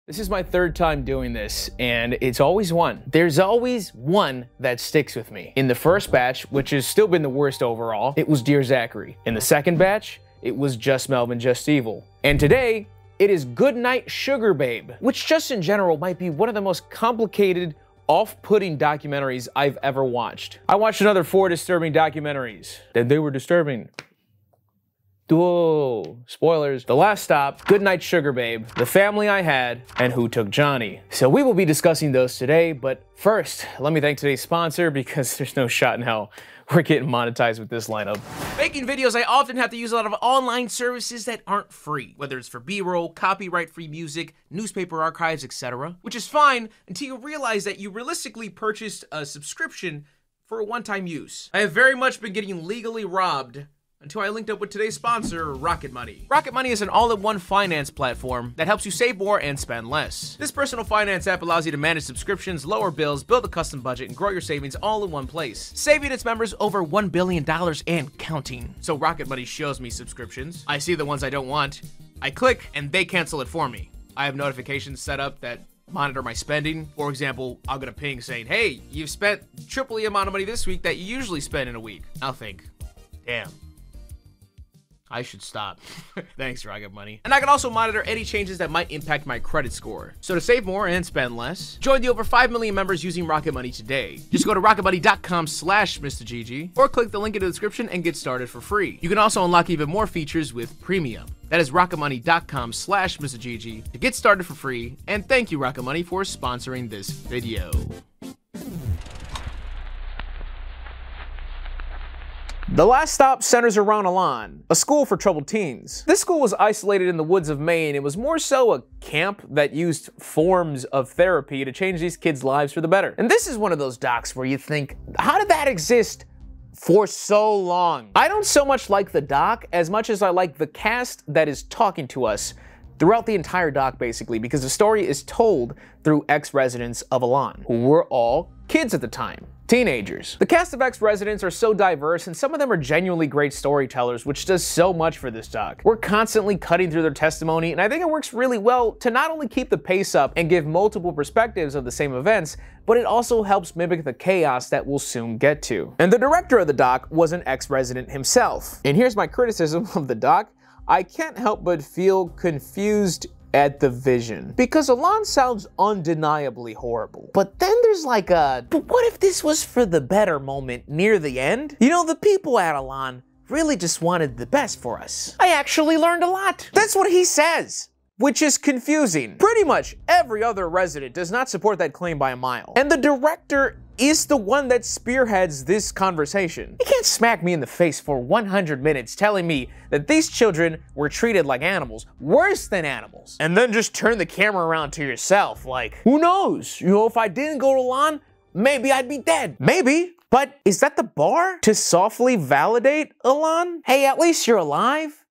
This is my third time doing this, and it's always one. There's always one that sticks with me. In the first batch, which has still been the worst overall, it was Dear Zachary. In the second batch, it was Just Melvin, Just Evil. And today, it is Goodnight, Sugar Babe, which just in general might be one of the most complicated, off-putting documentaries I've ever watched. I watched another 4 disturbing documentaries. Then they were disturbing. Whoa, spoilers. The Last Stop, Goodnight Sugar Babe, The Family I Had, and Who Took Johnny. So we will be discussing those today, but first, let me thank today's sponsor because there's no shot in hell we're getting monetized with this lineup. Making videos, I often have to use a lot of online services that aren't free, whether it's for B-roll, copyright-free music, newspaper archives, etc. Which is fine until you realize that you realistically purchased a subscription for a one-time use. I have very much been getting legally robbed until I linked up with today's sponsor, Rocket Money. Rocket Money is an all-in-one finance platform that helps you save more and spend less. This personal finance app allows you to manage subscriptions, lower bills, build a custom budget, and grow your savings all in one place, saving its members over $1 billion and counting. So Rocket Money shows me subscriptions. I see the ones I don't want. I click, and they cancel it for me. I have notifications set up that monitor my spending. For example, I'll get a ping saying, hey, you've spent triple the amount of money this week that you usually spend in a week. I'll think, damn, I should stop. Thanks, Rocket Money. And I can also monitor any changes that might impact my credit score. So to save more and spend less, join the over 5 million members using Rocket Money today. Just go to rocketmoney.com/MrGG or click the link in the description and get started for free. You can also unlock even more features with Premium. That is rocketmoney.com/MrGG to get started for free. And thank you, Rocket Money, for sponsoring this video. The Last Stop centers around Elan, a school for troubled teens. This school was isolated in the woods of Maine. It was more so a camp that used forms of therapy to change these kids' lives for the better. And this is one of those docs where you think, how did that exist for so long? I don't so much like the doc as much as I like the cast that is talking to us throughout the entire doc, basically, because the story is told through ex-residents of Elan, who were all kids at the time. Teenagers. The cast of ex-residents are so diverse, and some of them are genuinely great storytellers, which does so much for this doc. We're constantly cutting through their testimony, and I think it works really well to not only keep the pace up and give multiple perspectives of the same events, but it also helps mimic the chaos that we'll soon get to. And the director of the doc was an ex-resident himself. And here's my criticism of the doc. I can't help but feel confused at the vision, because Elan sounds undeniably horrible. But then there's like a, but what if this was for the better moment near the end? You know, the people at Elan really just wanted the best for us. I actually learned a lot. That's what he says, which is confusing. Pretty much every other resident does not support that claim by a mile. And the director is the one that spearheads this conversation. You can't smack me in the face for 100 minutes telling me that these children were treated like animals, worse than animals, and then just turn the camera around to yourself like, who knows? You know, if I didn't go to Elan, maybe I'd be dead. Maybe. But is that the bar to softly validate Elan? Hey, at least you're alive.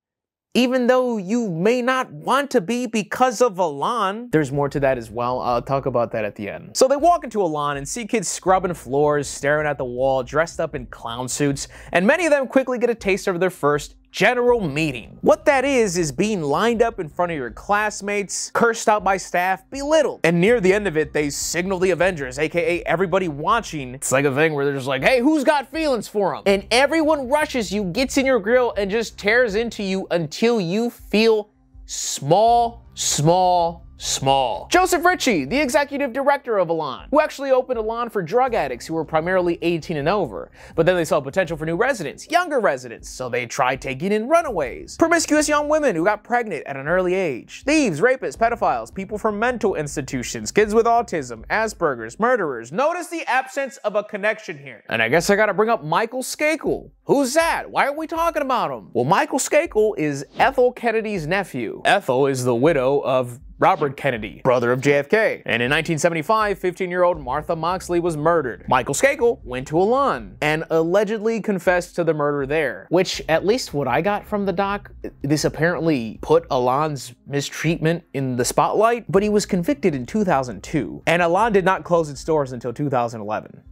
Even though you may not want to be because of Elan. There's more to that as well. I'll talk about that at the end. So they walk into Elan and see kids scrubbing floors, staring at the wall, dressed up in clown suits, and many of them quickly get a taste of their first general meeting. What that is being lined up in front of your classmates, cursed out by staff, belittled. And near the end of it, they signal the Avengers, aka everybody watching. It's like a thing where they're just like, hey, who's got feelings for them? And everyone rushes you, gets in your grill, and just tears into you until you feel small, small, small. Joseph Ritchie, the executive director of Elan, who actually opened Elan for drug addicts who were primarily 18 and over, but then they saw potential for new residents, younger residents, so they tried taking in runaways, promiscuous young women who got pregnant at an early age, thieves, rapists, pedophiles, people from mental institutions, kids with autism, Asperger's, murderers. Notice the absence of a connection here. And I guess I gotta bring up Michael Skakel. Who's that? Why are we talking about him? Well, Michael Skakel is Ethel Kennedy's nephew. Ethel is the widow of Robert Kennedy, brother of JFK. And in 1975, 15-year-old Martha Moxley was murdered. Michael Skakel went to Elan and allegedly confessed to the murder there, which, at least what I got from the doc, this apparently put Elan's mistreatment in the spotlight, but he was convicted in 2002, and Elan did not close its doors until 2011.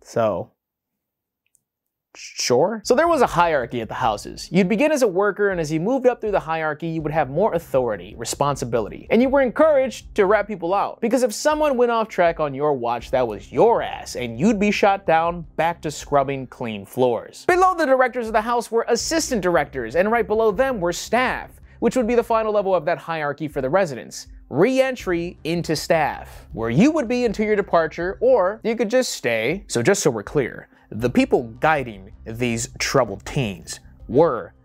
So Sure. So there was a hierarchy at the houses. You'd begin as a worker, and as you moved up through the hierarchy, you would have more authority, responsibility, and you were encouraged to rat people out. Because if someone went off track on your watch, that was your ass, and you'd be shot down back to scrubbing clean floors. Below the directors of the house were assistant directors, and right below them were staff, which would be the final level of that hierarchy for the residents. Re-entry into staff, where you would be until your departure, or you could just stay. So just so we're clear, the people guiding these troubled teens were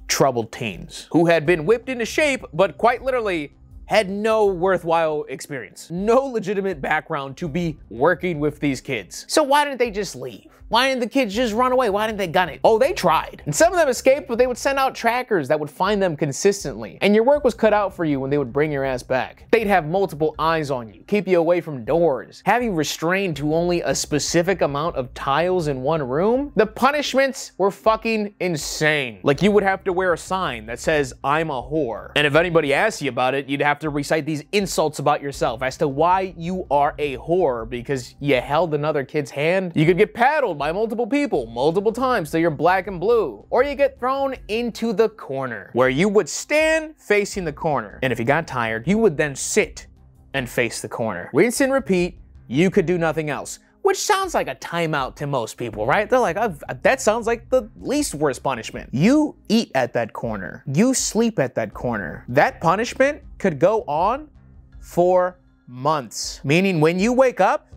troubled teens who had been whipped into shape, but quite literally had no worthwhile experience, no legitimate background to be working with these kids. So why didn't they just leave? Why didn't the kids just run away? Why didn't they gun it? Oh, they tried. And some of them escaped, but they would send out trackers that would find them consistently. And your work was cut out for you when they would bring your ass back. They'd have multiple eyes on you, keep you away from doors, have you restrained to only a specific amount of tiles in one room. The punishments were fucking insane. Like, you would have to wear a sign that says, "I'm a whore." And if anybody asks you about it, you'd have to recite these insults about yourself as to why you are a whore because you held another kid's hand. You could get paddled by multiple people multiple times till you're black and blue, or you get thrown into the corner where you would stand facing the corner, and if you got tired you would then sit and face the corner. Rinse and repeat. You could do nothing else, which sounds like a timeout to most people, right? They're like, that sounds like the least worst punishment. You eat at that corner, you sleep at that corner. That punishment could go on for months, meaning when you wake up,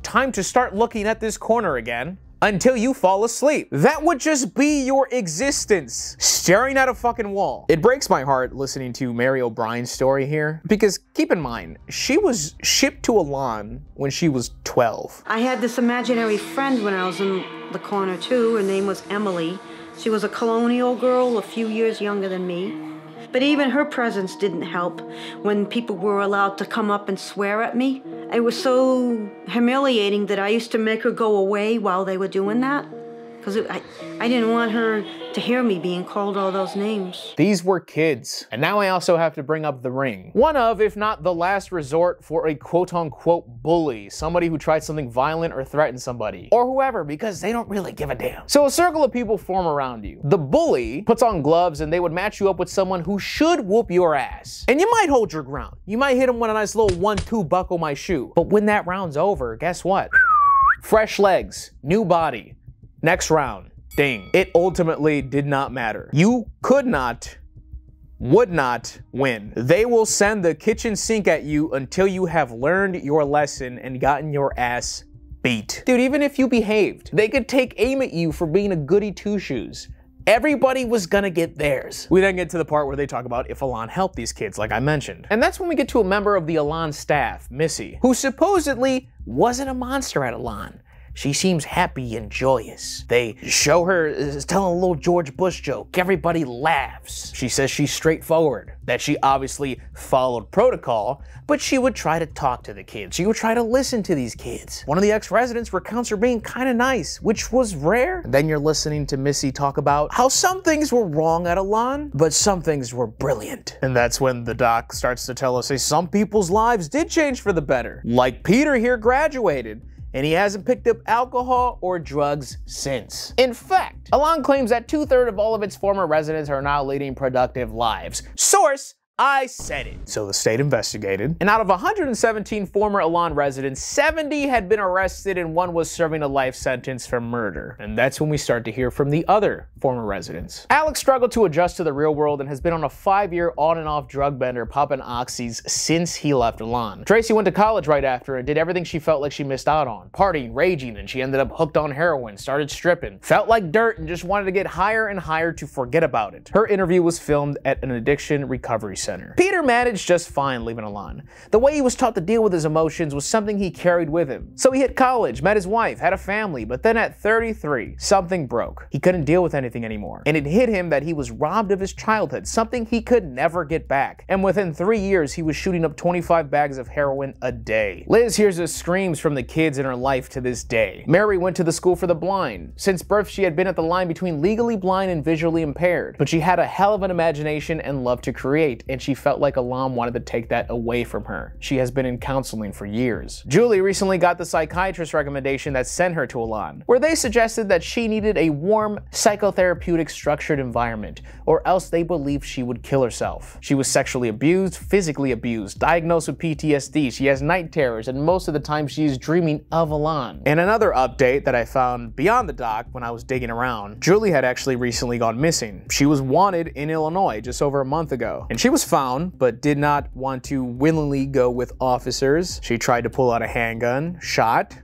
time to start looking at this corner again until you fall asleep. That would just be your existence, staring at a fucking wall. It breaks my heart listening to Mary O'Brien's story here, because keep in mind, she was shipped to Elan when she was 12. I had this imaginary friend when I was in the corner too. Her name was Emily. She was a colonial girl, a few years younger than me. But even her presence didn't help when people were allowed to come up and swear at me. It was so humiliating that I used to make her go away while they were doing that, because I didn't want her to hear me being called all those names. These were kids. And now I also have to bring up the ring. One of, if not the last resort for a quote-unquote bully, somebody who tried something violent or threatened somebody, or whoever, because they don't really give a damn. So a circle of people form around you. The bully puts on gloves and they would match you up with someone who should whoop your ass. And you might hold your ground. You might hit them with a nice little 1-2 buckle my shoe. But when that round's over, guess what? Fresh legs, new body. Next round, ding. It ultimately did not matter. You could not, would not win. They will send the kitchen sink at you until you have learned your lesson and gotten your ass beat. Dude, even if you behaved, they could take aim at you for being a goody two-shoes. Everybody was gonna get theirs. We then get to the part where they talk about if Elan helped these kids, like I mentioned. And that's when we get to a member of the Elan staff, Missy, who supposedly wasn't a monster at Elan. She seems happy and joyous. They show her telling a little George Bush joke. Everybody laughs. She says she's straightforward, that she obviously followed protocol, but she would try to talk to the kids. She would try to listen to these kids. One of the ex-residents recounts her being kind of nice, which was rare. And then you're listening to Missy talk about how some things were wrong at Elan, but some things were brilliant. And that's when the doc starts to tell us, hey, some people's lives did change for the better. Like Peter here graduated, and he hasn't picked up alcohol or drugs since. In fact, Elan claims that 2/3 of all of its former residents are now leading productive lives. Source, I said it. So the state investigated, and out of 117 former Elan residents, 70 had been arrested and one was serving a life sentence for murder. And that's when we start to hear from the other former residents. Alex struggled to adjust to the real world and has been on a 5-year on and off drug bender popping oxys since he left Elan. Tracy went to college right after and did everything she felt like she missed out on. Partying, raging, and she ended up hooked on heroin, started stripping, felt like dirt and just wanted to get higher and higher to forget about it. Her interview was filmed at an addiction recovery center. Peter managed just fine leaving Elan. The way he was taught to deal with his emotions was something he carried with him. So he hit college, met his wife, had a family, but then at 33, something broke. He couldn't deal with anything anymore. And it hit him that he was robbed of his childhood, something he could never get back. And within 3 years, he was shooting up 25 bags of heroin a day. Liz hears the screams from the kids in her life to this day. Mary went to the school for the blind. Since birth, she had been at the line between legally blind and visually impaired, but she had a hell of an imagination and loved to create. and she felt like Alon wanted to take that away from her. She has been in counseling for years. Julie recently got the psychiatrist recommendation that sent her to Alon, where they suggested that she needed a warm, psychotherapeutic structured environment, or else they believed she would kill herself. She was sexually abused, physically abused, diagnosed with PTSD, she has night terrors, and most of the time she is dreaming of Alon. And another update that I found beyond the doc when I was digging around, Julie had actually recently gone missing. She was wanted in Illinois just over a month ago, and she was found but did not want to willingly go with officers. She tried to pull out a handgun, shot,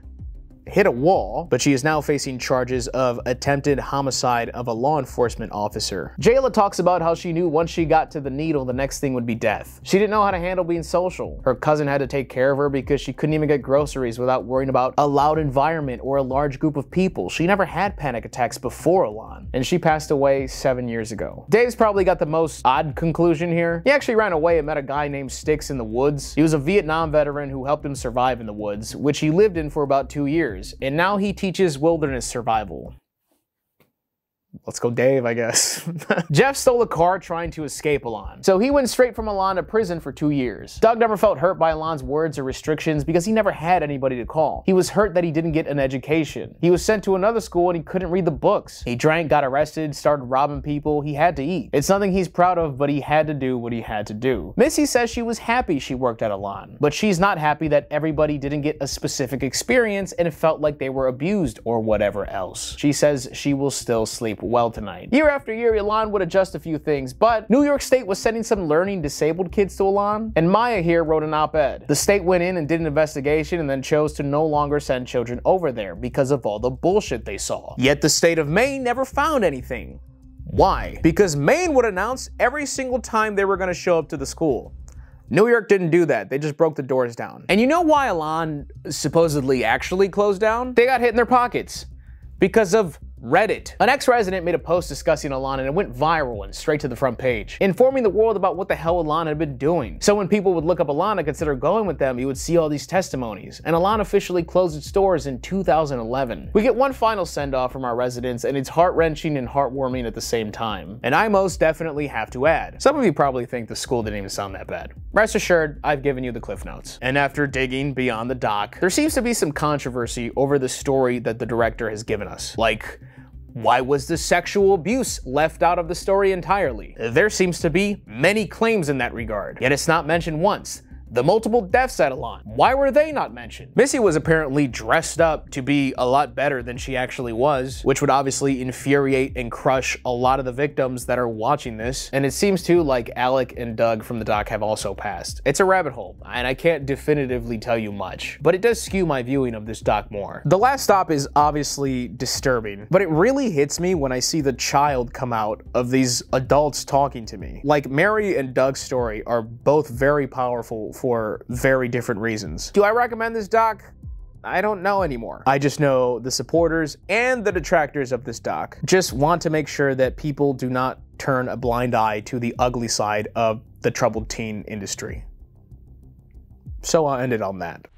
hit a wall, but she is now facing charges of attempted homicide of a law enforcement officer. Jayla talks about how she knew once she got to the needle, the next thing would be death. She didn't know how to handle being social. Her cousin had to take care of her because she couldn't even get groceries without worrying about a loud environment or a large group of people. She never had panic attacks before Alon, and she passed away 7 years ago. Dave's probably got the most odd conclusion here. He actually ran away and met a guy named Sticks in the woods. He was a Vietnam veteran who helped him survive in the woods, which he lived in for about 2 years. And now he teaches wilderness survival. Let's go Dave, I guess. Jeff stole a car trying to escape Alon, so he went straight from Alon to prison for 2 years. Doug never felt hurt by Alon's words or restrictions because he never had anybody to call. He was hurt that he didn't get an education. He was sent to another school and he couldn't read the books. He drank, got arrested, started robbing people. He had to eat. It's nothing he's proud of, but he had to do what he had to do. Missy says she was happy she worked at Alon, but she's not happy that everybody didn't get a specific experience and it felt like they were abused or whatever else. She says she will still sleep well tonight. Year after year, Alon would adjust a few things, but New York State was sending some learning disabled kids to Alon, and Maya here wrote an op-ed. The state went in and did an investigation and then chose to no longer send children over there because of all the bullshit they saw. Yet the state of Maine never found anything. Why? Because Maine would announce every single time they were going to show up to the school. New York didn't do that. They just broke the doors down. And you know why Alon supposedly actually closed down? They got hit in their pockets. Because of Reddit. An ex-resident made a post discussing Alon and it went viral and straight to the front page, informing the world about what the hell Alon had been doing. So when people would look up Alon and consider going with them, you would see all these testimonies. And Alon officially closed its doors in 2011. We get one final send-off from our residents and it's heart-wrenching and heartwarming at the same time. And I most definitely have to add, some of you probably think the school didn't even sound that bad. Rest assured, I've given you the cliff notes. And after digging beyond the doc, there seems to be some controversy over the story that the director has given us. Like, why was the sexual abuse left out of the story entirely? There seems to be many claims in that regard, yet it's not mentioned once. The multiple deaths at Alon, why were they not mentioned? Missy was apparently dressed up to be a lot better than she actually was, which would obviously infuriate and crush a lot of the victims that are watching this. And it seems too like Alec and Doug from the doc have also passed. It's a rabbit hole, and I can't definitively tell you much, but it does skew my viewing of this doc more. The last stop is obviously disturbing, but it really hits me when I see the child come out of these adults talking to me. Like, Mary and Doug's story are both very powerful for very different reasons. Do I recommend this doc? I don't know anymore. I just know the supporters and the detractors of this doc just want to make sure that people do not turn a blind eye to the ugly side of the troubled teen industry. So I'll end it on that.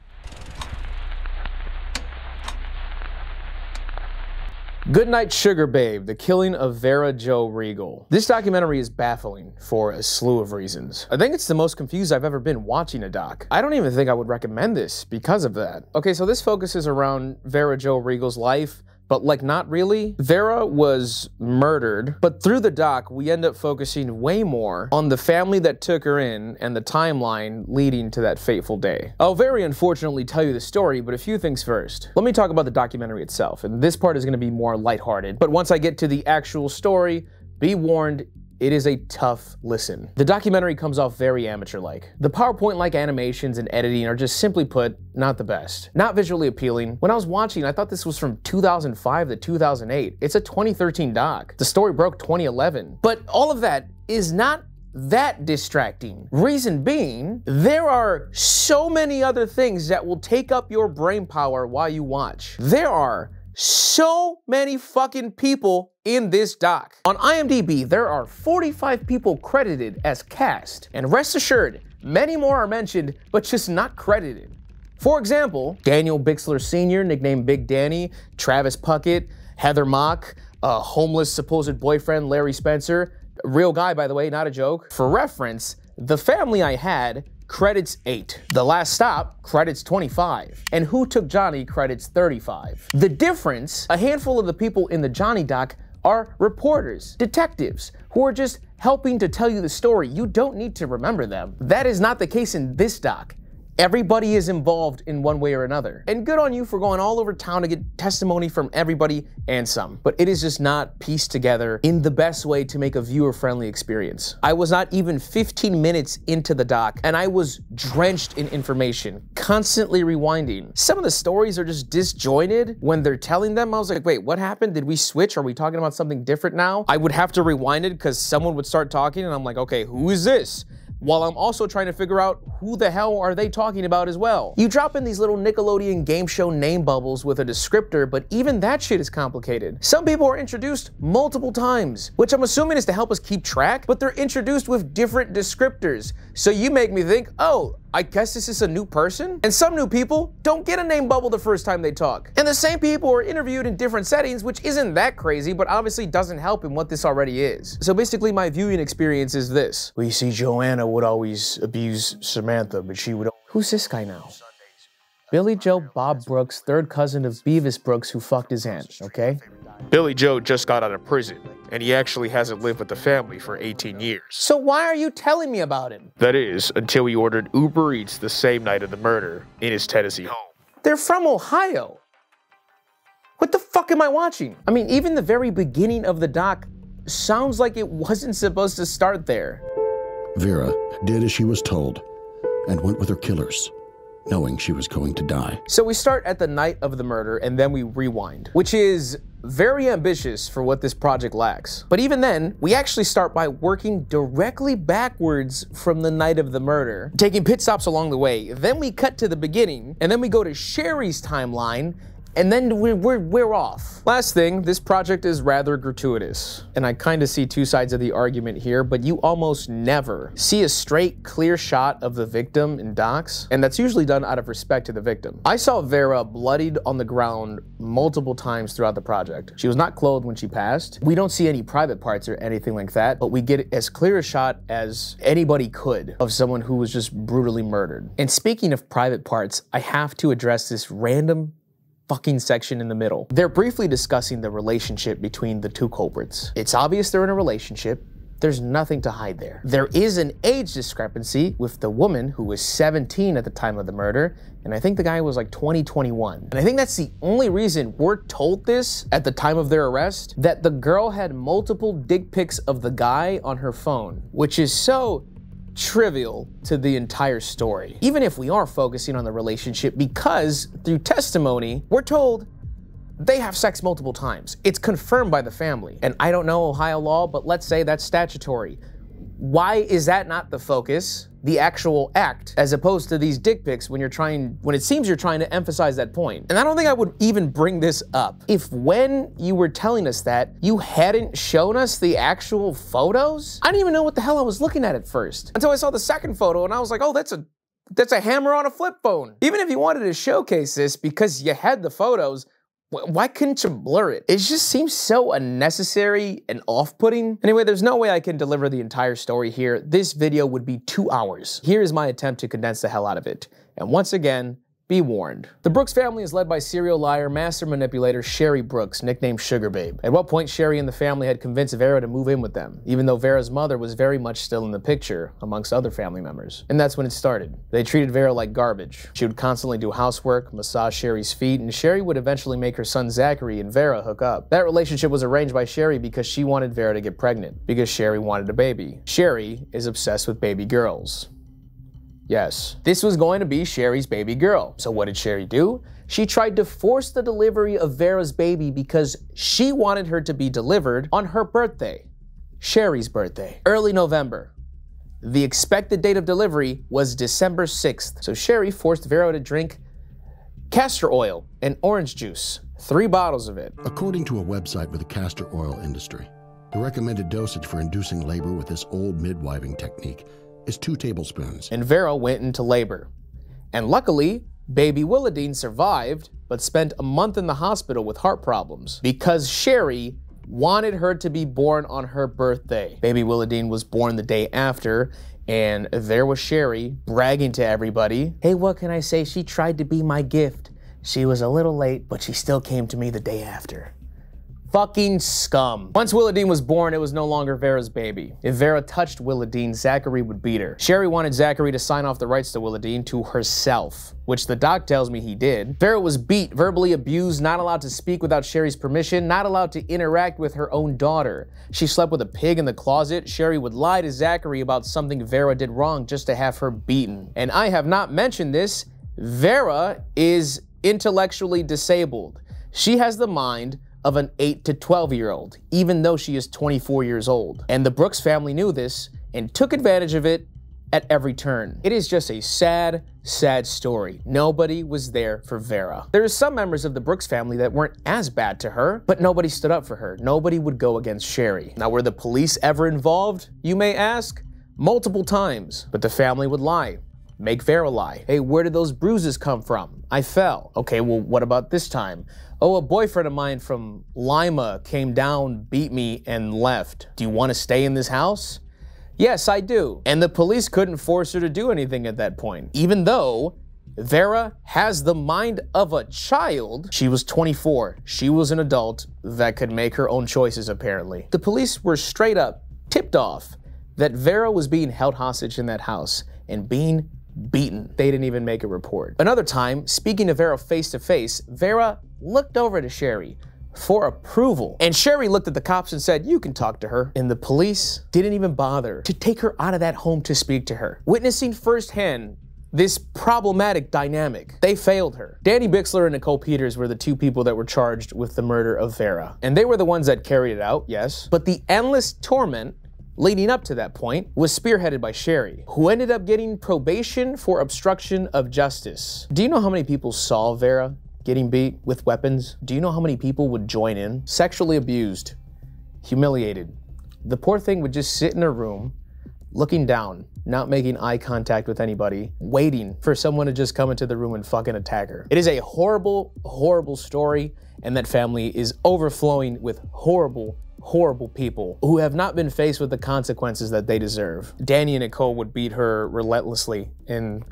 Goodnight, Sugar Babe, The Killing of Vera Jo Regal. This documentary is baffling for a slew of reasons. I think it's the most confused I've ever been watching a doc. I don't even think I would recommend this because of that. Okay, so this focuses around Vera Jo Regal's life, but like not really. Vera was murdered, but through the doc, we end up focusing way more on the family that took her in and the timeline leading to that fateful day. I'll very unfortunately tell you the story, but a few things first. Let me talk about the documentary itself, and this part is gonna be more lighthearted, but once I get to the actual story, be warned, it is a tough listen. The documentary comes off very amateur-like. The PowerPoint-like animations and editing are just simply put, not the best. Not visually appealing. When I was watching, I thought this was from 2005 to 2008. It's a 2013 doc. The story broke 2011. But all of that is not that distracting. Reason being, there are so many other things that will take up your brain power while you watch. There are so many fucking people in this doc. On IMDb, there are 45 people credited as cast, and rest assured, many more are mentioned, but just not credited. For example, Daniel Bixler Sr., nicknamed Big Danny, Travis Puckett, Heather Mock, a homeless supposed boyfriend, Larry Spencer, real guy, by the way, not a joke. For reference, The Family I Had credits 8. The Last Stop credits 25. And Who Took Johnny credits 35. The difference, a handful of the people in the Johnny doc are reporters, detectives, who are just helping to tell you the story. You don't need to remember them. That is not the case in this doc. Everybody is involved in one way or another. And good on you for going all over town to get testimony from everybody and some. But it is just not pieced together in the best way to make a viewer-friendly experience. I was not even 15 minutes into the doc, and I was drenched in information, constantly rewinding. Some of the stories are just disjointed when they're telling them. I was like, wait, what happened? Did we switch? Are we talking about something different now? I would have to rewind it because someone would start talking, and I'm like, okay, who is this? While I'm also trying to figure out who the hell are they talking about as well. You drop in these little Nickelodeon game show name bubbles with a descriptor, but even that shit is complicated. Some people are introduced multiple times, which I'm assuming is to help us keep track, but they're introduced with different descriptors. So you make me think, oh, I guess this is a new person? And some new people don't get a name bubble the first time they talk. And the same people are interviewed in different settings, which isn't that crazy, but obviously doesn't help in what this already is. So basically my viewing experience is this. We see Joanna would always abuse Samantha, but she would... Who's this guy now? Billy Joe Bob Brooks, third cousin of Beavis Brooks, who fucked his aunt, okay? Billy Joe just got out of prison, and he actually hasn't lived with the family for 18 years. So why are you telling me about him? That is, until he ordered Uber Eats the same night of the murder in his Tennessee home. They're from Ohio. What the fuck am I watching? I mean, even the very beginning of the doc sounds like it wasn't supposed to start there. Vera did as she was told and went with her killers, knowing she was going to die. So we start at the night of the murder and then we rewind, which is very ambitious for what this project lacks. But even then, we actually start by working directly backwards from the night of the murder, taking pit stops along the way. Then we cut to the beginning, and then we go to Sherry's timeline, and then we're off. Last thing, this project is rather gratuitous. And I kind of see two sides of the argument here, but you almost never see a straight, clear shot of the victim in docs, and that's usually done out of respect to the victim. I saw Vera bloodied on the ground multiple times throughout the project. She was not clothed when she passed. We don't see any private parts or anything like that, but we get as clear a shot as anybody could of someone who was just brutally murdered. And speaking of private parts, I have to address this random fucking section in the middle. They're briefly discussing the relationship between the two culprits. It's obvious they're in a relationship. There's nothing to hide there. There is an age discrepancy with the woman who was 17 at the time of the murder, and I think the guy was like 20, 21. And I think that's the only reason we're told this at the time of their arrest, that the girl had multiple dick pics of the guy on her phone, which is so trivial to the entire story. Even if we are focusing on the relationship, because through testimony, we're told they have sex multiple times. It's confirmed by the family. And I don't know Ohio law, but let's say that's statutory. Why is that not the focus, the actual act, as opposed to these dick pics when it seems you're trying to emphasize that point? And I don't think I would even bring this up if when you were telling us that, you hadn't shown us the actual photos. I didn't even know what the hell I was looking at first, until I saw the second photo and I was like, oh, that's a hammer on a flip phone. Even if you wanted to showcase this because you had the photos, why couldn't you blur it? It just seems so unnecessary and off-putting. Anyway, there's no way I can deliver the entire story here. This video would be 2 hours. Here is my attempt to condense the hell out of it. And once again, be warned. The Brooks family is led by serial liar, master manipulator Sherry Brooks, nicknamed Sugar Babe. At what point Sherry and the family had convinced Vera to move in with them, even though Vera's mother was very much still in the picture, amongst other family members. And that's when it started. They treated Vera like garbage. She would constantly do housework, massage Sherry's feet, and Sherry would eventually make her son Zachary and Vera hook up. That relationship was arranged by Sherry because she wanted Vera to get pregnant, because Sherry wanted a baby. Sherry is obsessed with baby girls. Yes, this was going to be Sherry's baby girl. So what did Sherry do? She tried to force the delivery of Vera's baby because she wanted her to be delivered on her birthday, Sherry's birthday, early November. The expected date of delivery was December 6th. So Sherry forced Vera to drink castor oil and orange juice, 3 bottles of it. According to a website with the castor oil industry, the recommended dosage for inducing labor with this old midwiving technique is 2 tablespoons. And Vera went into labor. And luckily, baby Willadine survived, but spent a month in the hospital with heart problems because Sherry wanted her to be born on her birthday. Baby Willadine was born the day after, And there was Sherry bragging to everybody, "Hey, what can I say? She tried to be my gift. She was a little late, but she still came to me the day after." Fucking scum. Once Willa Dean was born, it was no longer Vera's baby. If Vera touched Willa Dean, Zachary would beat her. Sherry wanted Zachary to sign off the rights to Willa Dean to herself, which the doc tells me he did. Vera was beat, verbally abused, not allowed to speak without Sherry's permission, not allowed to interact with her own daughter. She slept with a pig in the closet. Sherry would lie to Zachary about something Vera did wrong just to have her beaten. And I have not mentioned this, Vera is intellectually disabled. She has the mind of an 8 to 12-year-old, even though she is 24 years old. And the Brooks family knew this and took advantage of it at every turn. It is just a sad, sad story. Nobody was there for Vera. There are some members of the Brooks family that weren't as bad to her, but nobody stood up for her. Nobody would go against Sherry. Now, were the police ever involved, you may ask? Multiple times, but the family would lie. Make Vera lie. "Hey, where did those bruises come from? I fell." Okay, well, what about this time? "Oh, a boyfriend of mine from Lima came down, beat me, and left. Do you want to stay in this house?" "Yes, I do." And the police couldn't force her to do anything at that point. Even though Vera has the mind of a child, she was 24. She was an adult that could make her own choices, apparently. The police were straight up tipped off that Vera was being held hostage in that house and being beaten. They didn't even make a report. Another time, speaking to Vera face to face, Vera looked over to Sherry for approval. And Sherry looked at the cops and said, "You can talk to her." And the police didn't even bother to take her out of that home to speak to her. Witnessing firsthand this problematic dynamic, they failed her. Danny Bixler and Nicole Peters were the two people that were charged with the murder of Vera. And they were the ones that carried it out, yes. But the endless torment leading up to that point was spearheaded by Sherry, who ended up getting probation for obstruction of justice. Do you know how many people saw Vera getting beat with weapons? Do you know how many people would join in? Sexually abused, humiliated. The poor thing would just sit in her room, looking down, not making eye contact with anybody, waiting for someone to just come into the room and fucking attack her. It is a horrible, horrible story, and that family is overflowing with horrible, horrible people who have not been faced with the consequences that they deserve. Danny and Nicole would beat her relentlessly in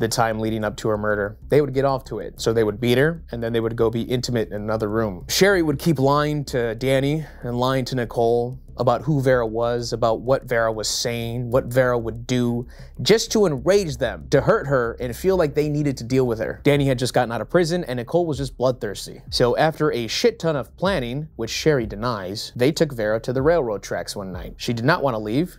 the time leading up to her murder. They would get off to it. So they would beat her, and then they would go be intimate in another room. Sherry would keep lying to Danny and lying to Nicole about who Vera was, about what Vera was saying, what Vera would do, just to enrage them, to hurt her and feel like they needed to deal with her. Danny had just gotten out of prison, and Nicole was just bloodthirsty. So after a shit ton of planning, which Sherry denies, they took Vera to the railroad tracks one night. She did not want to leave.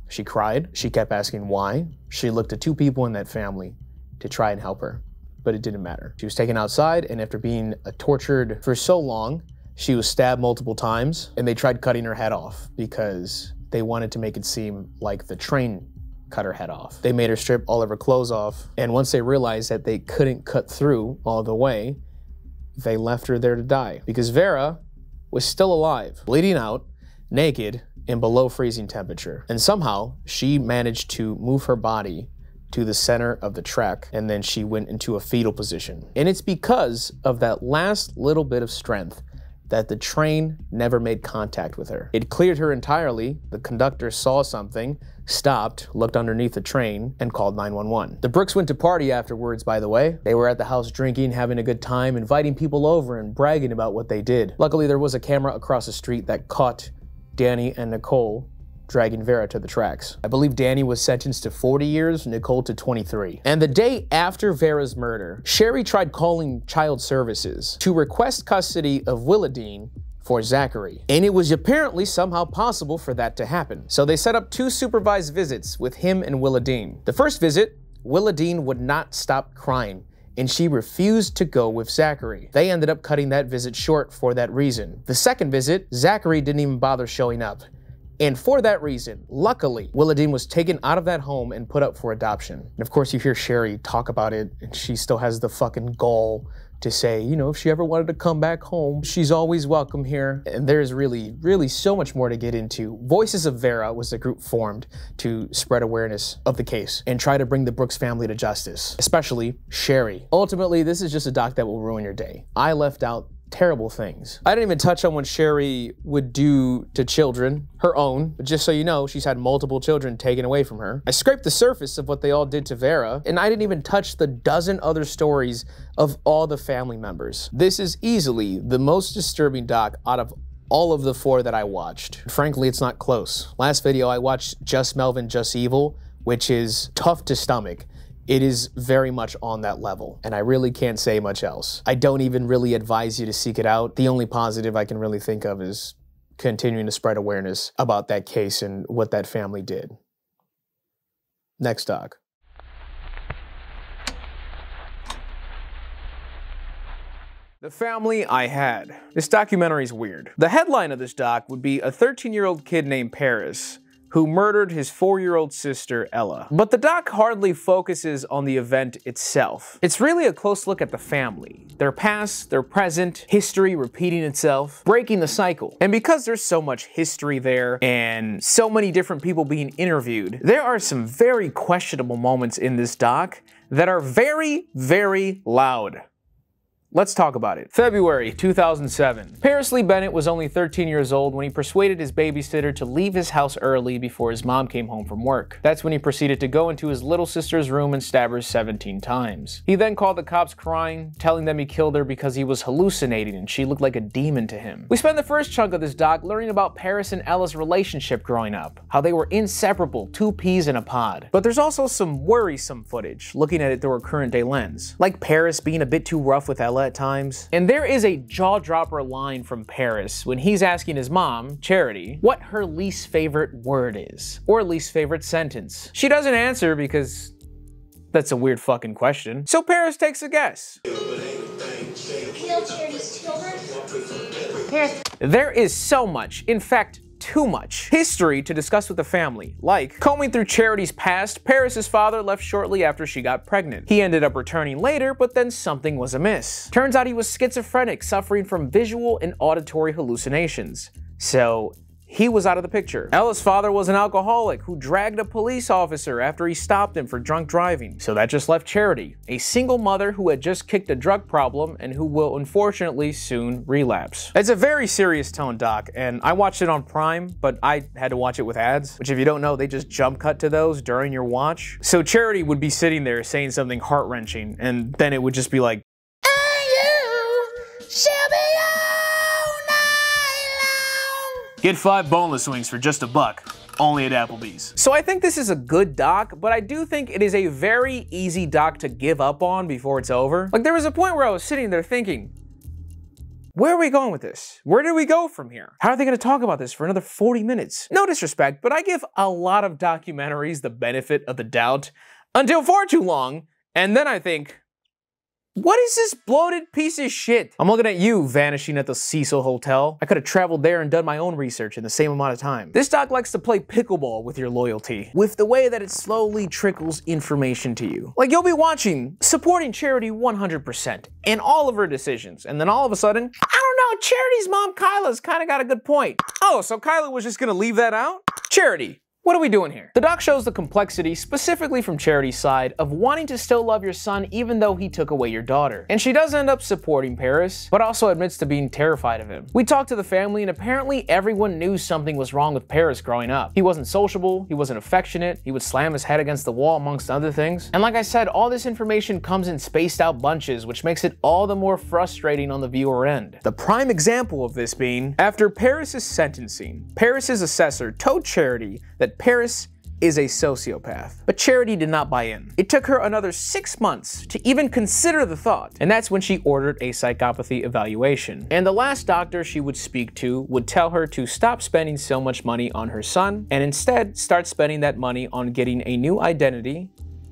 She cried. She kept asking why. She looked at two people in that family to try and help her, but it didn't matter. She was taken outside, and after being tortured for so long, she was stabbed multiple times, and they tried cutting her head off because they wanted to make it seem like the train cut her head off. They made her strip all of her clothes off, and once they realized that they couldn't cut through all the way, they left her there to die because Vera was still alive, bleeding out, naked, and below freezing temperature. And somehow, she managed to move her body to the center of the track, and then she went into a fetal position. And it's because of that last little bit of strength that the train never made contact with her. It cleared her entirely. The conductor saw something, stopped, looked underneath the train, and called 911. The Brooks went to party afterwards, by the way. They were at the house drinking, having a good time, inviting people over and bragging about what they did. Luckily, there was a camera across the street that caught Danny and Nicole dragging Vera to the tracks. I believe Danny was sentenced to 40 years, Nicole to 23. And the day after Vera's murder, Sherry tried calling child services to request custody of Willa Dean for Zachary. And it was apparently somehow possible for that to happen. So they set up 2 supervised visits with him and Willa Dean. The first visit, Willa Dean would not stop crying, and she refused to go with Zachary. They ended up cutting that visit short for that reason. The second visit, Zachary didn't even bother showing up. And for that reason, luckily, Willa Dean was taken out of that home and put up for adoption. And of course, you hear Sherry talk about it, and she still has the fucking gall to say, you know, if she ever wanted to come back home, she's always welcome here. And there's really, really so much more to get into. Voices of Vera was a group formed to spread awareness of the case and try to bring the Brooks family to justice, especially Sherry. Ultimately, this is just a doc that will ruin your day. I left out terrible things. I didn't even touch on what Sherry would do to children, her own, but just so you know, she's had multiple children taken away from her. I scraped the surface of what they all did to Vera, and I didn't even touch the dozen other stories of all the family members. This is easily the most disturbing doc out of all of the 4 that I watched. Frankly, it's not close. Last video I watched Just Melvin, Just Evil, which is tough to stomach. It is very much on that level, and I really can't say much else. I don't even really advise you to seek it out. The only positive I can really think of is continuing to spread awareness about that case and what that family did. Next doc. The Family I Had. This documentary is weird. The headline of this doc would be a 13-year-old kid named Paris who murdered his 4-year-old sister, Ella. But the doc hardly focuses on the event itself. It's really a close look at the family, their past, their present, history repeating itself, breaking the cycle. And because there's so much history there and so many different people being interviewed, there are some very questionable moments in this doc that are very, very loud. Let's talk about it. February 2007. Paris Lee Bennett was only 13 years old when he persuaded his babysitter to leave his house early before his mom came home from work. That's when he proceeded to go into his little sister's room and stab her 17 times. He then called the cops crying, telling them he killed her because he was hallucinating and she looked like a demon to him. We spend the first chunk of this doc learning about Paris and Ella's relationship growing up, how they were inseparable, 2 peas in a pod. But there's also some worrisome footage, looking at it through a current day lens, like Paris being a bit too rough with Ella at times. And there is a jaw-dropper line from Paris when he's asking his mom, Charity, what her least favorite word is, or least favorite sentence. She doesn't answer because that's a weird fucking question. So Paris takes a guess. Kill Charity's children? Paris. There is so much, in fact, too much history to discuss with the family, like combing through Charity's past. Paris's father left shortly after she got pregnant. He ended up returning later, but then something was amiss. Turns out he was schizophrenic, suffering from visual and auditory hallucinations. So he was out of the picture. Ella's father was an alcoholic who dragged a police officer after he stopped him for drunk driving. So that just left Charity, a single mother who had just kicked a drug problem and who will unfortunately soon relapse. It's a very serious tone doc, and I watched it on Prime, but I had to watch it with ads, which if you don't know, they just jump cut to those during your watch. So Charity would be sitting there saying something heart-wrenching, and then it would just be like, and you shall be get 5 boneless wings for just $1, only at Applebee's. So I think this is a good doc, but I do think it is a very easy doc to give up on before it's over. Like, there was a point where I was sitting there thinking, where are we going with this? Where do we go from here? How are they gonna talk about this for another 40 minutes? No disrespect, but I give a lot of documentaries the benefit of the doubt until far too long, and then I think, what is this bloated piece of shit? I'm looking at you vanishing at the Cecil Hotel. I could have traveled there and done my own research in the same amount of time. This doc likes to play pickleball with your loyalty, with the way that it slowly trickles information to you. Like, you'll be watching, supporting Charity 100% in all of her decisions, and then all of a sudden, I don't know, Charity's mom Kyla's kind of got a good point. Oh, so Kyla was just gonna leave that out? Charity, what are we doing here? The doc shows the complexity, specifically from Charity's side, of wanting to still love your son even though he took away your daughter. And she does end up supporting Paris, but also admits to being terrified of him. We talked to the family, and apparently everyone knew something was wrong with Paris growing up. He wasn't sociable, he wasn't affectionate, he would slam his head against the wall amongst other things. And like I said, all this information comes in spaced out bunches, which makes it all the more frustrating on the viewer end. The prime example of this being, after Paris's sentencing, Paris's assessor told Charity that Paris is a sociopath. But Charity did not buy in. It took her another 6 months to even consider the thought, and that's when she ordered a psychopathy evaluation. And the last doctor she would speak to would tell her to stop spending so much money on her son, and instead start spending that money on getting a new identity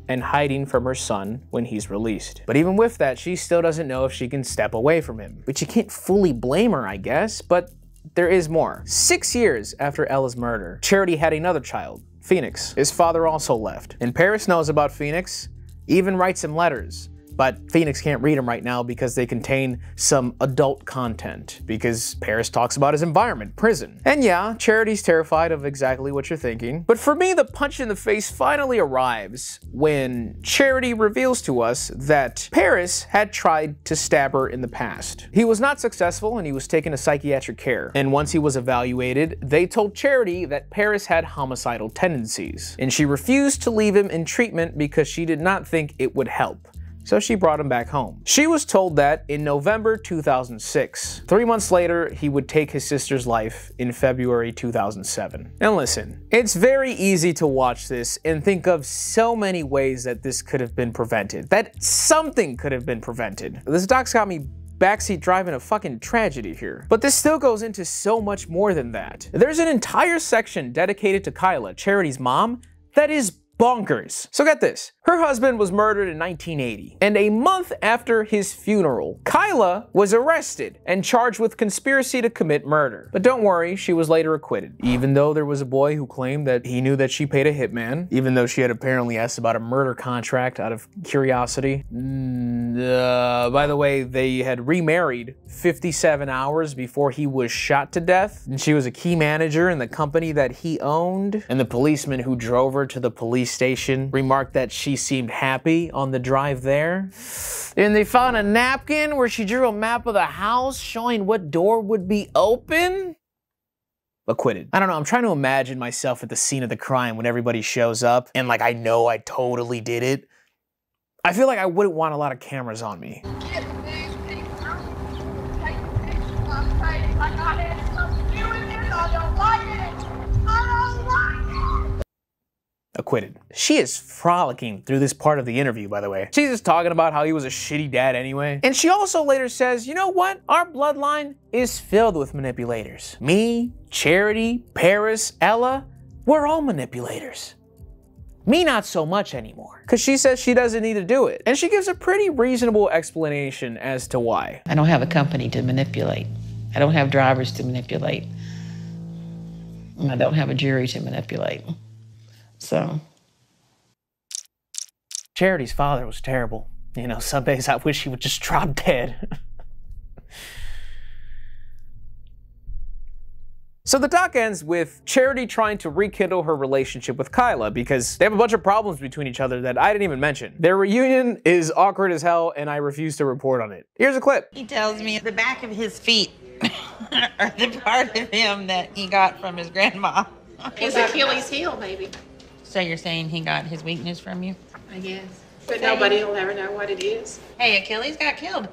and hiding from her son when he's released. But even with that, she still doesn't know if she can step away from him. But you can't fully blame her, I guess, but there is more. 6 years after Ella's murder, Charity had another child, Phoenix. His father also left. And Paris knows about Phoenix, even writes him letters, but Phoenix can't read them right now because they contain some adult content, because Paris talks about his environment, prison. And yeah, Charity's terrified of exactly what you're thinking. But for me, the punch in the face finally arrives when Charity reveals to us that Paris had tried to stab her in the past. He was not successful and he was taken to psychiatric care. And once he was evaluated, they told Charity that Paris had homicidal tendencies. And she refused to leave him in treatment because she did not think it would help. So she brought him back home. She was told that in November 2006. 3 months later, he would take his sister's life in February 2007. And listen, it's very easy to watch this and think of so many ways that this could have been prevented, that something could have been prevented. This doc's got me backseat driving a fucking tragedy here. But this still goes into so much more than that. There's an entire section dedicated to Kyla, Charity's mom, that is bonkers. So get this. Her husband was murdered in 1980, and a month after his funeral, Kyla was arrested and charged with conspiracy to commit murder. But don't worry, she was later acquitted, even though there was a boy who claimed that he knew that she paid a hitman, even though she had apparently asked about a murder contract out of curiosity. By the way, they had remarried 57 hours before he was shot to death, and she was a key manager in the company that he owned, and the policeman who drove her to the police station remarked that she seemed happy on the drive there. And they found a napkin where she drew a map of the house showing what door would be open. Acquitted. I don't know, I'm trying to imagine myself at the scene of the crime when everybody shows up and like I know I totally did it. I feel like I wouldn't want a lot of cameras on me. Acquitted. She is frolicking through this part of the interview, by the way. She's just talking about how he was a shitty dad anyway. And she also later says, you know what? Our bloodline is filled with manipulators. Me, Charity, Paris, Ella, we're all manipulators. Me not so much anymore. Because she says she doesn't need to do it. And she gives a pretty reasonable explanation as to why. I don't have a company to manipulate. I don't have drivers to manipulate. I don't have a jury to manipulate. So. Charity's father was terrible. You know, some days I wish he would just drop dead. So the doc ends with Charity trying to rekindle her relationship with Kyla because they have a bunch of problems between each other that I didn't even mention. Their reunion is awkward as hell and I refuse to report on it. Here's a clip. He tells me the back of his feet are the part of him that he got from his grandma. His Achilles heel, maybe. So you're saying he got his weakness from you? I guess. But nobody will ever know what it is. Hey, Achilles got killed.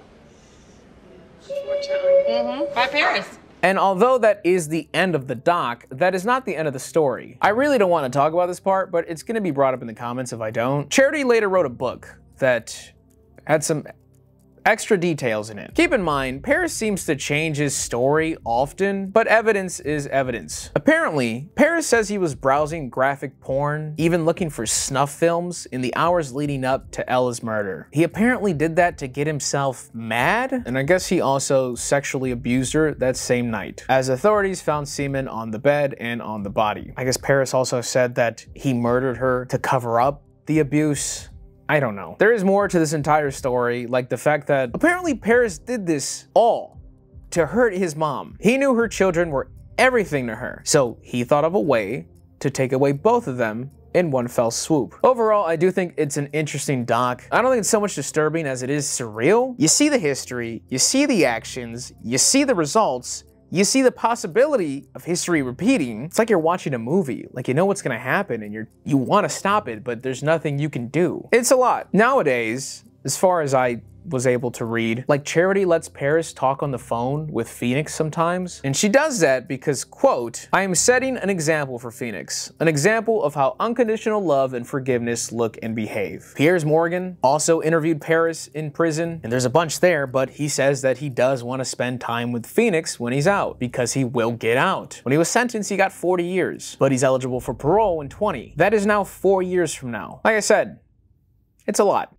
Unfortunately. By Paris. And although that is the end of the doc, that is not the end of the story. I really don't want to talk about this part, but it's going to be brought up in the comments if I don't. Charity later wrote a book that had some extra details in it. Keep in mind, Paris seems to change his story often, but evidence is evidence. Apparently, Paris says he was browsing graphic porn, even looking for snuff films in the hours leading up to Ella's murder. He apparently did that to get himself mad, and I guess he also sexually abused her that same night, as authorities found semen on the bed and on the body. I guess Paris also said that he murdered her to cover up the abuse. I don't know. There is more to this entire story, like the fact that apparently Paris did this all to hurt his mom. He knew her children were everything to her, so he thought of a way to take away both of them in one fell swoop. Overall, I do think it's an interesting doc. I don't think it's so much disturbing as it is surreal. You see the history, you see the actions, you see the results, you see the possibility of history repeating. It's like you're watching a movie. Like you know what's gonna happen and you want to stop it, but there's nothing you can do. It's a lot. Nowadays, as far as I was able to read, like Charity lets Paris talk on the phone with Phoenix sometimes. And she does that because, quote, I am setting an example for Phoenix, an example of how unconditional love and forgiveness look and behave. Piers Morgan also interviewed Paris in prison, and there's a bunch there, but he says that he does want to spend time with Phoenix when he's out because he will get out. When he was sentenced, he got 40 years, but he's eligible for parole in 20. That is now 4 years from now. Like I said, it's a lot.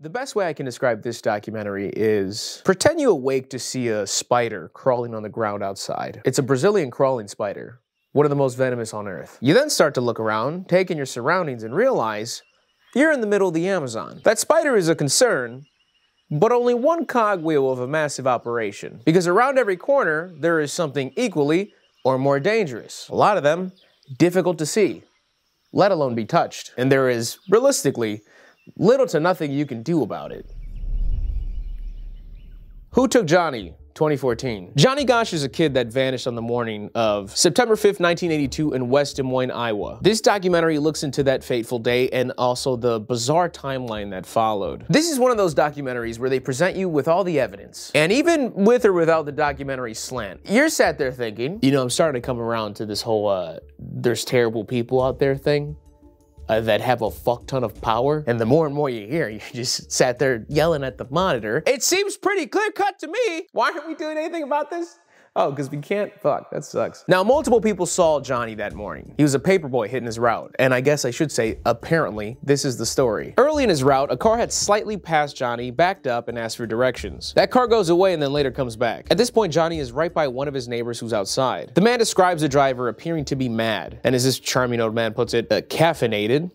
The best way I can describe this documentary is pretend you awake to see a spider crawling on the ground outside. It's a Brazilian crawling spider. one of the most venomous on Earth. You then start to look around, take in your surroundings, and realize you're in the middle of the Amazon. That spider is a concern, but only one cogwheel of a massive operation. Because around every corner, there is something equally or more dangerous. A lot of them difficult to see, let alone be touched. And there is, realistically, little to nothing you can do about it. Who took Johnny? 2014. Johnny Gosch is a kid that vanished on the morning of September 5th, 1982 in West Des Moines, Iowa. This documentary looks into that fateful day and also the bizarre timeline that followed. This is one of those documentaries where they present you with all the evidence. And even with or without the documentary slant, you're sat there thinking, you know, I'm starting to come around to this whole there's terrible people out there thing. That have a fuck ton of power. And the more and more you hear, you just sat there yelling at the monitor. It seems pretty clear cut to me. Why aren't we doing anything about this? Oh, because we can't? Fuck, that sucks. Now, multiple people saw Johnny that morning. He was a paperboy hitting his route. And I guess I should say, apparently, this is the story. Early in his route, a car had slightly passed Johnny, backed up, and asked for directions. That car goes away and then later comes back. At this point, Johnny is right by one of his neighbors who's outside. The man describes the driver appearing to be mad. And as this charming old man puts it, caffeinated.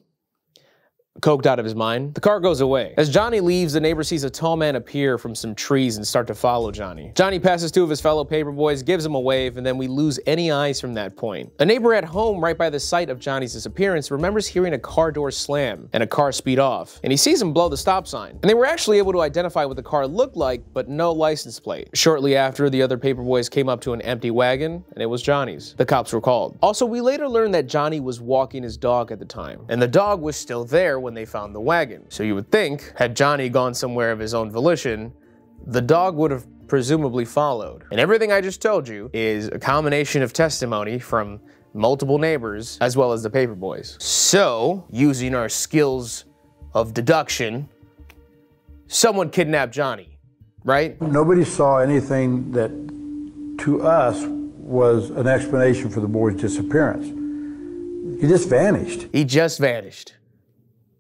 Coked out of his mind. The car goes away. As Johnny leaves, the neighbor sees a tall man appear from some trees and start to follow Johnny. Johnny passes two of his fellow paperboys, gives him a wave, and then we lose any eyes from that point. A neighbor at home, right by the site of Johnny's disappearance, remembers hearing a car door slam and a car speed off, and he sees him blow the stop sign. And they were actually able to identify what the car looked like, but no license plate. Shortly after, the other paperboys came up to an empty wagon, and it was Johnny's. The cops were called. Also, we later learned that Johnny was walking his dog at the time, and the dog was still there when they found the wagon. So you would think, had Johnny gone somewhere of his own volition, the dog would have presumably followed. And everything I just told you is a combination of testimony from multiple neighbors as well as the paperboys. So, using our skills of deduction, someone kidnapped Johnny, right? Nobody saw anything that, to us, was an explanation for the boy's disappearance. He just vanished. He just vanished.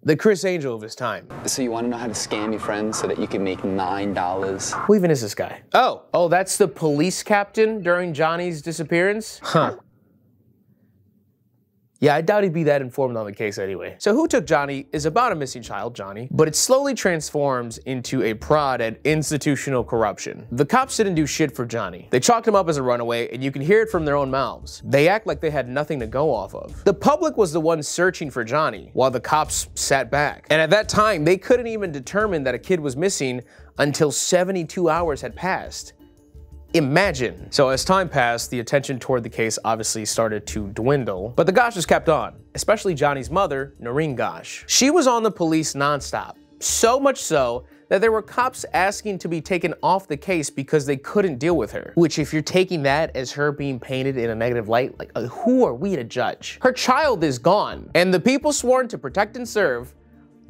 The Chris Angel of his time. So you want to know how to scam your friends so that you can make $9? Who even is this guy? Oh, that's the police captain during Johnny's disappearance? Huh. Yeah, I doubt he'd be that informed on the case anyway. So Who Took Johnny is about a missing child, Johnny, but it slowly transforms into a prod at institutional corruption. The cops didn't do shit for Johnny. They chalked him up as a runaway, and you can hear it from their own mouths. They act like they had nothing to go off of. The public was the one searching for Johnny, while the cops sat back. And at that time, they couldn't even determine that a kid was missing until 72 hours had passed. Imagine. So as time passed, the attention toward the case obviously started to dwindle, but the Gosches kept on, especially Johnny's mother, Noreen Gosch. She was on the police nonstop, so much so that there were cops asking to be taken off the case because they couldn't deal with her. Which, if you're taking that as her being painted in a negative light, like who are we to judge? Her child is gone, and the people sworn to protect and serve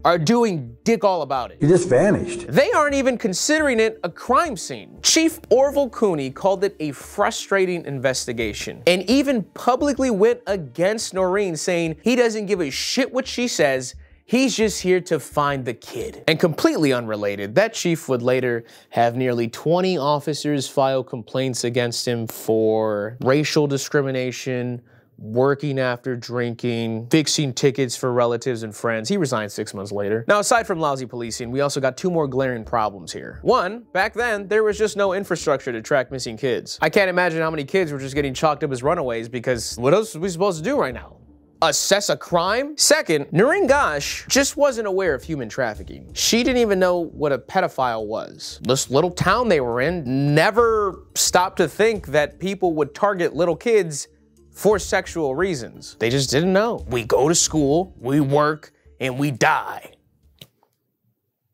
are doing dick all about it. He just vanished. They aren't even considering it a crime scene. Chief Orville Cooney called it a frustrating investigation and even publicly went against Noreen, saying he doesn't give a shit what she says, he's just here to find the kid. And completely unrelated, that chief would later have nearly 20 officers file complaints against him for racial discrimination, working after drinking, fixing tickets for relatives and friends. He resigned 6 months later. Now, aside from lousy policing, we also got two more glaring problems here. One, back then, there was just no infrastructure to track missing kids. I can't imagine how many kids were just getting chalked up as runaways, because what else are we supposed to do right now? Assess a crime? Second, Noreen Gosch just wasn't aware of human trafficking. She didn't even know what a pedophile was. This little town they were in never stopped to think that people would target little kids for sexual reasons. They just didn't know. We go to school, we work, and we die.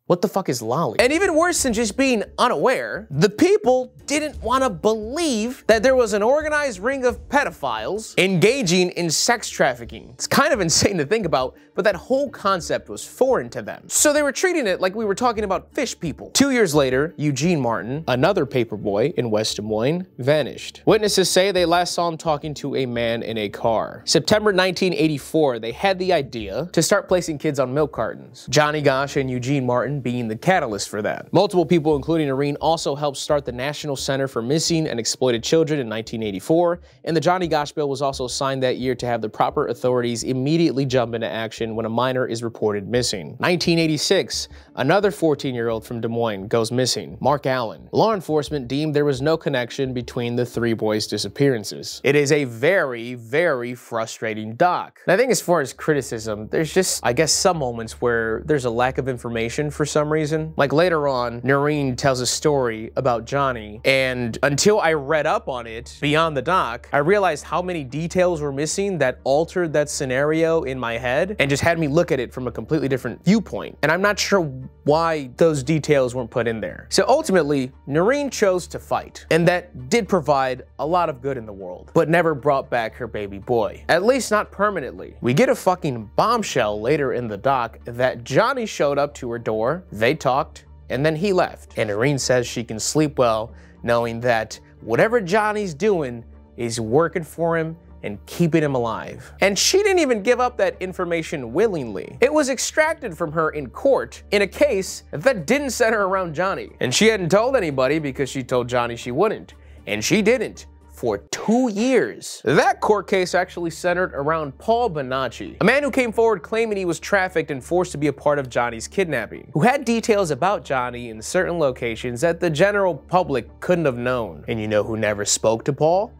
What the fuck is lolly? And even worse than just being unaware, the people didn't want to believe that there was an organized ring of pedophiles engaging in sex trafficking. It's kind of insane to think about, but that whole concept was foreign to them. So they were treating it like we were talking about fish people. 2 years later, Eugene Martin, another paperboy in West Des Moines, vanished. Witnesses say they last saw him talking to a man in a car. September 1984, they had the idea to start placing kids on milk cartons. Johnny Gosch and Eugene Martin being the catalyst for that. Multiple people, including Noreen, also helped start the National Center for Missing and Exploited Children in 1984, and the Johnny Gosch bill was also signed that year to have the proper authorities immediately jump into action when a minor is reported missing. 1986, another 14-year-old from Des Moines goes missing, Mark Allen. Law enforcement deemed there was no connection between the three boys' disappearances. It is a very, very frustrating doc. And I think as far as criticism, there's just, I guess, some moments where there's a lack of information for some reason. Like later on, Noreen tells a story about Johnny, and until I read up on it beyond the doc, I realized how many details were missing that altered that scenario in my head and just had me look at it from a completely different viewpoint. And I'm not sure why those details weren't put in there. So ultimately, Noreen chose to fight, and that did provide a lot of good in the world, but never brought back her baby boy. At least not permanently. We get a fucking bombshell later in the doc that Johnny showed up to her door, they talked, and then he left. And Noreen says she can sleep well knowing that whatever Johnny's doing is working for him and keeping him alive. And she didn't even give up that information willingly. It was extracted from her in court in a case that didn't center around Johnny. And she hadn't told anybody because she told Johnny she wouldn't. And she didn't. For 2 years. That court case actually centered around Paul Bonacci, a man who came forward claiming he was trafficked and forced to be a part of Johnny's kidnapping, who had details about Johnny in certain locations that the general public couldn't have known. And you know who never spoke to Paul?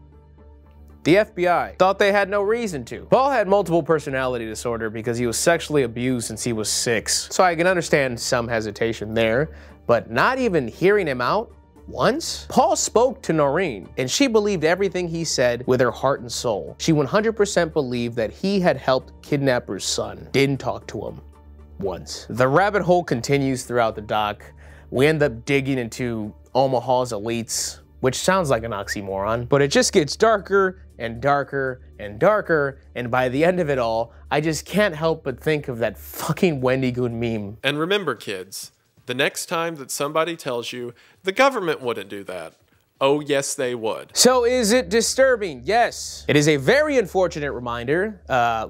The FBI. Thought they had no reason to. Paul had multiple personality disorder because he was sexually abused since he was 6. So I can understand some hesitation there, but not even hearing him out once? Paul spoke to Noreen, and she believed everything he said with her heart and soul. She 100% believed that he had helped kidnapper's son. Didn't talk to him once. The rabbit hole continues throughout the doc. We end up digging into Omaha's elites, which sounds like an oxymoron, but it just gets darker and darker and darker, and by the end of it all, I just can't help but think of that fucking Wendy Goon meme. And remember, kids, the next time that somebody tells you the government wouldn't do that, oh yes they would. So is it disturbing? Yes. It is a very unfortunate reminder,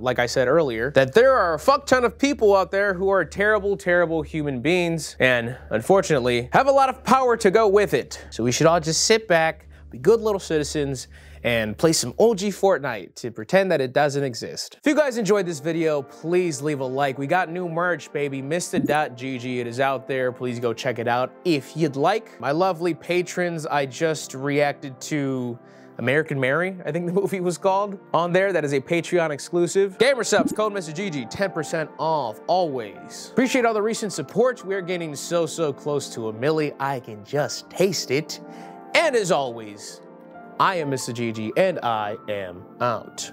like I said earlier, that there are a fuck ton of people out there who are terrible, terrible human beings, and unfortunately have a lot of power to go with it. So we should all just sit back, be good little citizens, and play some OG Fortnite to pretend that it doesn't exist. If you guys enjoyed this video, please leave a like. We got new merch, baby, Mista.gg. It is out there. Please go check it out if you'd like. My lovely patrons, I just reacted to American Mary, I think the movie was called, on there. That is a Patreon exclusive. Gamer subs, code MrGG, 10% off, always. Appreciate all the recent support. We are getting so close to 1 million. I can just taste it. And as always, I am Mr. GG, and I am out.